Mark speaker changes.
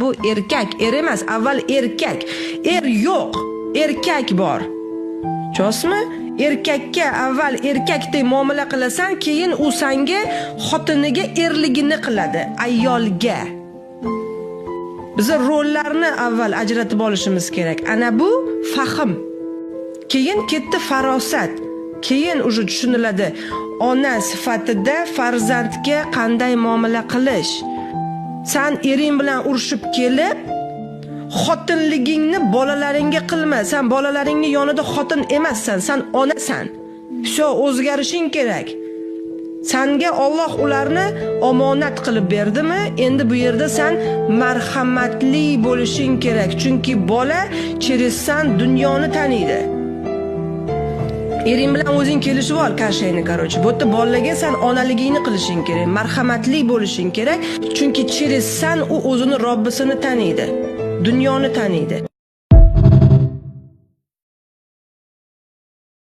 Speaker 1: Bu erkak, er emas, avval erkak. Er yo'q, erkak bor. Chosmi? Erkakka avval erkakdek muomala qilasan, keyin u senga xotiniga erligini qiladi, ayolga. Biz rollarni avval ajratib olishimiz kerak. Ana bu fahm. Keyin ketdi farosat. Keyin uje tushuniladi ona sifatida farzandga qanday muomala qilish. Sen ering bilan urushib kelib, xotinligingni bolalaringga qilma. Sen bolalaringning yonida xotin emassan, sen onasan. Shu o'zgarishing kerak. Sanga Alloh ularni omonat qilib berdimi? Endi bu yerda sen marhamatli bo'lishing kerak. Chunki bola cherizsan dunyoni taniydi. Ering bilan o'zing kelishib ol kashayni, qarochi. Bu yerda bolaga sen onaligingni qilishing kerak, marhamatli bo'lishing kerak. Chunki cherizsan u o'zini Robbisini taniydi, dunyoni taniydi.